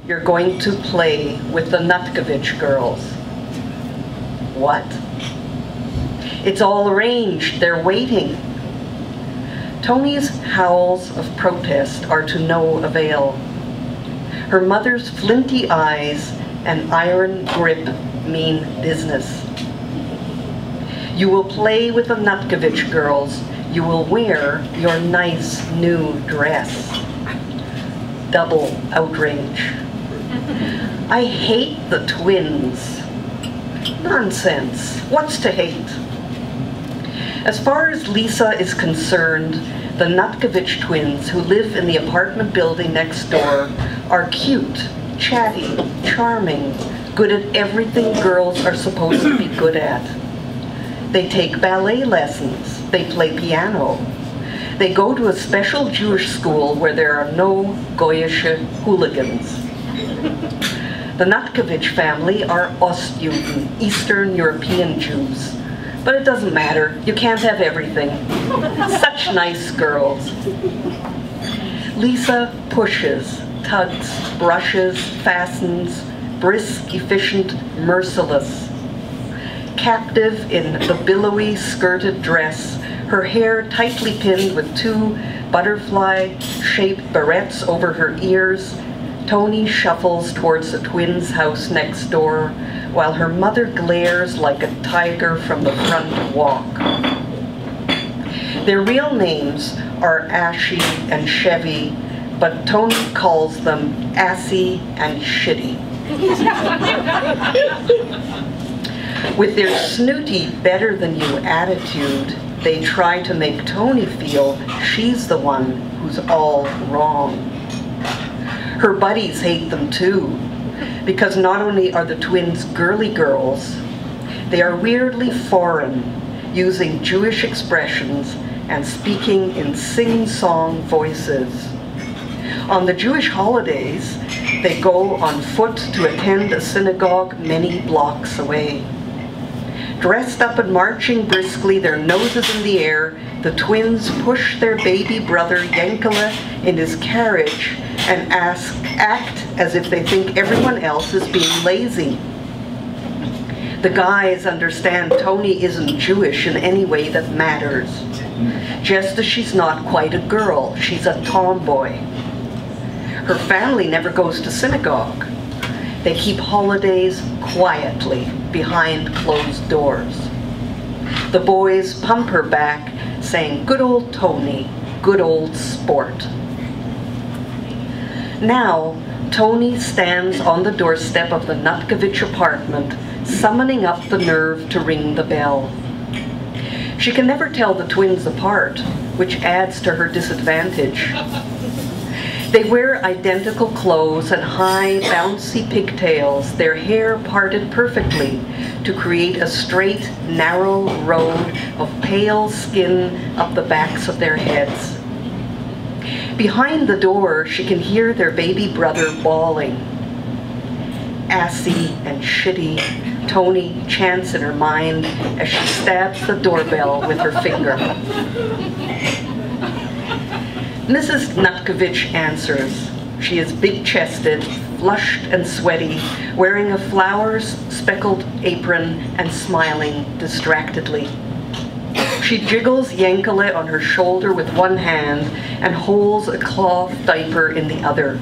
You're going to play with the Nutkovich girls. What? It's all arranged. They're waiting. Tony's howls of protest are to no avail. Her mother's flinty eyes and iron grip mean business. You will play with the Nutkovich girls. You will wear your nice new dress. Double outrage. I hate the twins. Nonsense. What's to hate? As far as Lisa is concerned, the Nutkovich twins who live in the apartment building next door are cute, chatty, charming, good at everything girls are supposed to be good at. They take ballet lessons. They play piano. They go to a special Jewish school where there are no Goyische hooligans. The Nutkovich family are Ostjuden, Eastern European Jews. But it doesn't matter. You can't have everything. Such nice girls. Lisa pushes, tugs, brushes, fastens, brisk, efficient, merciless. Captive in the billowy skirted dress, her hair tightly pinned with two butterfly-shaped barrettes over her ears, Tony shuffles towards the twins' house next door, while her mother glares like a tiger from the front walk. Their real names are Ashy and Chevy, but Tony calls them Assy and Shitty. With their snooty, better-than-you attitude, they try to make Tony feel she's the one who's all wrong. Her buddies hate them too, because not only are the twins girly girls, they are weirdly foreign, using Jewish expressions and speaking in sing-song voices. On the Jewish holidays, they go on foot to attend a synagogue many blocks away. Dressed up and marching briskly, their noses in the air, the twins push their baby brother Yankele in his carriage and act as if they think everyone else is being lazy. The guys understand Tony isn't Jewish in any way that matters. Just as she's not quite a girl, she's a tomboy. Her family never goes to synagogue. They keep holidays quietly behind closed doors. The boys pump her back, saying, "Good old Tony, good old sport." Now, Tony stands on the doorstep of the Nutkovich apartment, summoning up the nerve to ring the bell. She can never tell the twins apart, which adds to her disadvantage. They wear identical clothes and high, bouncy pigtails, their hair parted perfectly to create a straight, narrow road of pale skin up the backs of their heads. Behind the door, she can hear their baby brother bawling. Assy and Shitty, Tony chants in her mind as she stabs the doorbell with her finger. Mrs. Nutkovich answers. She is big-chested, flushed and sweaty, wearing a flowers-speckled apron and smiling distractedly. She jiggles Yankele on her shoulder with one hand and holds a cloth diaper in the other.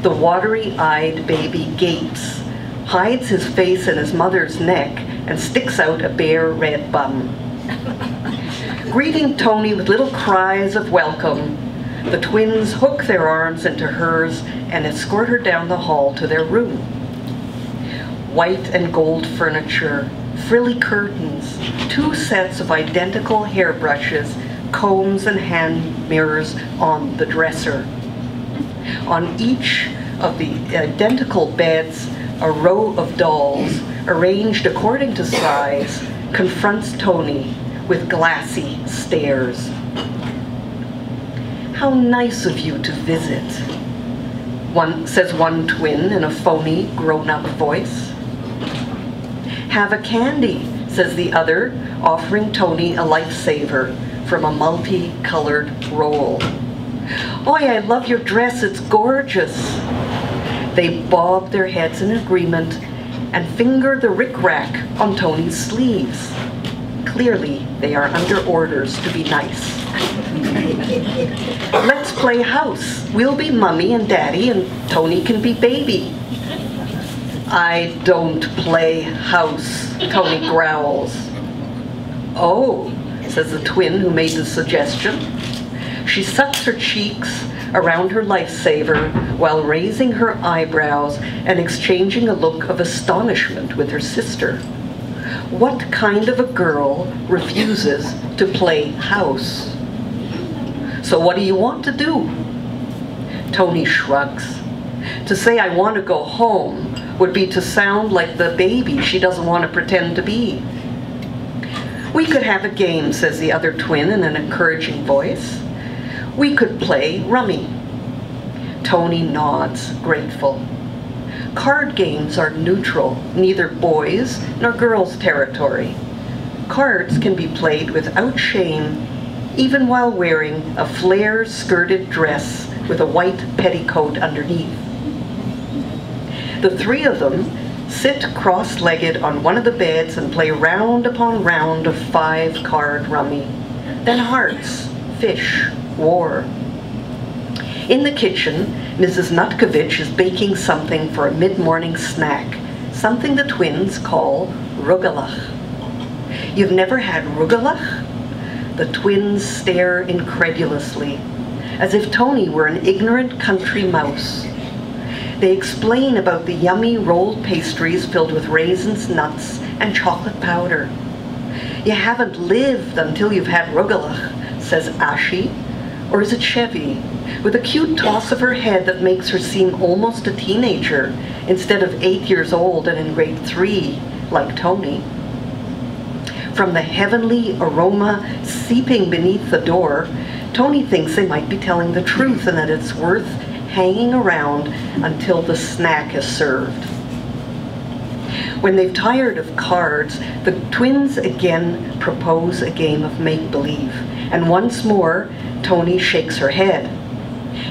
The watery-eyed baby gapes, hides his face in his mother's neck, and sticks out a bare red bum. Greeting Tony with little cries of welcome, the twins hook their arms into hers and escort her down the hall to their room. White and gold furniture, frilly curtains, two sets of identical hairbrushes, combs and hand mirrors on the dresser. On each of the identical beds, a row of dolls, arranged according to size, confronts Tony with glassy stares. "How nice of you to visit," says one twin in a phony, grown-up voice. "Have a candy," says the other, offering Tony a lifesaver from a multi-colored roll. "Oh, I love your dress, it's gorgeous." They bob their heads in agreement and finger the rickrack on Tony's sleeves. Clearly, they are under orders to be nice. Let's play house. We'll be Mummy and Daddy, and Tony can be Baby. I don't play house, Tony growls. Oh, says the twin who made the suggestion. She sucks her cheeks around her lifesaver while raising her eyebrows and exchanging a look of astonishment with her sister. What kind of a girl refuses to play house? So what do you want to do? Tony shrugs. To say I want to go home would be to sound like the baby she doesn't want to pretend to be. We could have a game, says the other twin in an encouraging voice. We could play rummy. Tony nods, grateful. Card games are neutral, neither boys nor girls' territory. Cards can be played without shame, even while wearing a flare-skirted dress with a white petticoat underneath. The three of them sit cross-legged on one of the beds and play round upon round of 5-card rummy, then hearts, fish, war. In the kitchen, Mrs. Nutkovich is baking something for a mid-morning snack, something the twins call rugelach. You've never had rugelach? The twins stare incredulously, as if Tony were an ignorant country mouse. They explain about the yummy rolled pastries filled with raisins, nuts, and chocolate powder. You haven't lived until you've had rugelach, says Ashi, or is it Chevy, with a cute toss of her head that makes her seem almost a teenager instead of 8 years old and in grade 3, like Tony. From the heavenly aroma seeping beneath the door, Tony thinks they might be telling the truth and that it's worth hanging around until the snack is served. When they've tired of cards, the twins again propose a game of make-believe, and once more, Tony shakes her head.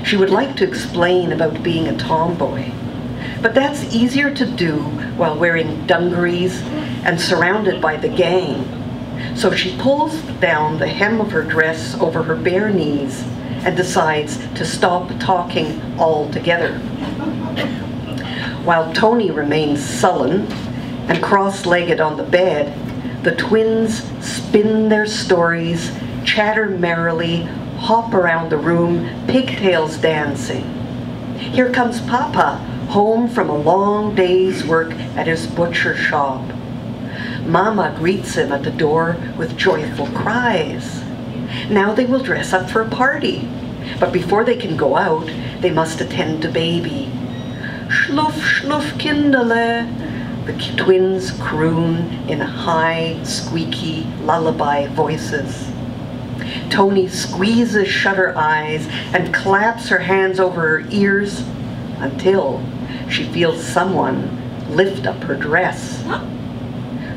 She would like to explain about being a tomboy, but that's easier to do while wearing dungarees and surrounded by the gang. So she pulls down the hem of her dress over her bare knees and decides to stop talking altogether. While Tony remains sullen and cross-legged on the bed, the twins spin their stories, chatter merrily, hop around the room, pigtails dancing. Here comes Papa, home from a long day's work at his butcher shop. Mama greets him at the door with joyful cries. Now they will dress up for a party, but before they can go out, they must attend to Baby. Schluff, schluff, Kinderle, the twins croon in high, squeaky, lullaby voices. Tony squeezes shut her eyes and claps her hands over her ears until she feels someone lift up her dress.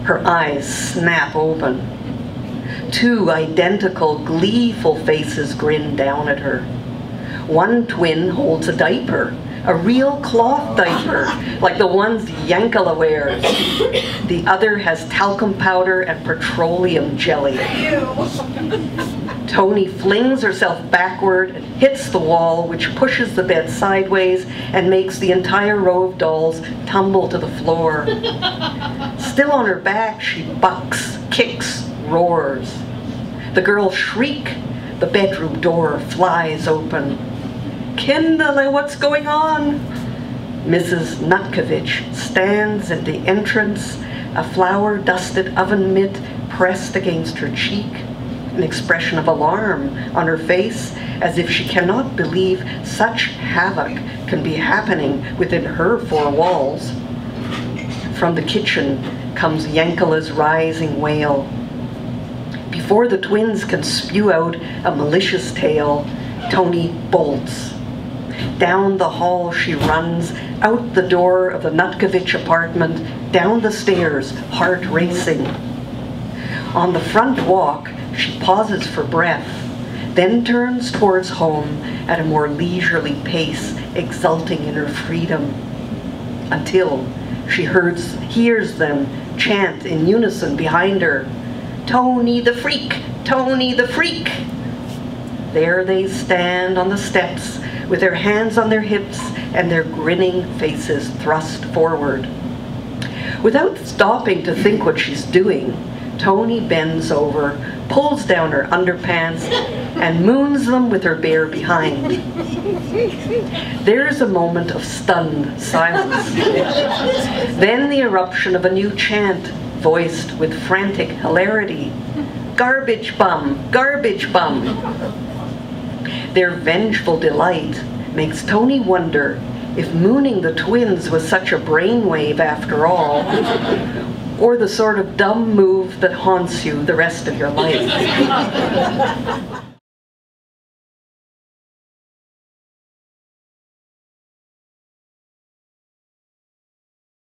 Her eyes snap open. 2 identical, gleeful faces grin down at her. One twin holds a diaper, a real cloth diaper, like the ones Yankala wears. The other has talcum powder and petroleum jelly. Tony flings herself backward and hits the wall, which pushes the bed sideways and makes the entire row of dolls tumble to the floor. Still on her back, she bucks, kicks, roars. The girls shriek. The bedroom door flies open. Kindle, what's going on? Mrs. Nutkovich stands at the entrance, a flour-dusted oven mitt pressed against her cheek, an expression of alarm on her face, as if she cannot believe such havoc can be happening within her 4 walls. From the kitchen comes Yankala's rising wail. Before the twins can spew out a malicious tale, Tony bolts. Down the hall she runs, out the door of the Nutkovich apartment, down the stairs, heart racing. On the front walk, she pauses for breath, then turns towards home at a more leisurely pace, exulting in her freedom. until she hears them chant in unison behind her, "Tony the Freak! Tony the Freak!" There they stand on the steps with their hands on their hips and their grinning faces thrust forward. Without stopping to think what she's doing, Tony bends over, pulls down her underpants, and moons them with her bare behind. There's a moment of stunned silence. Then the eruption of a new chant, voiced with frantic hilarity. "Garbage bum! Garbage bum!" Their vengeful delight makes Tony wonder if mooning the twins was such a brainwave after all, or the sort of dumb move that haunts you the rest of your life.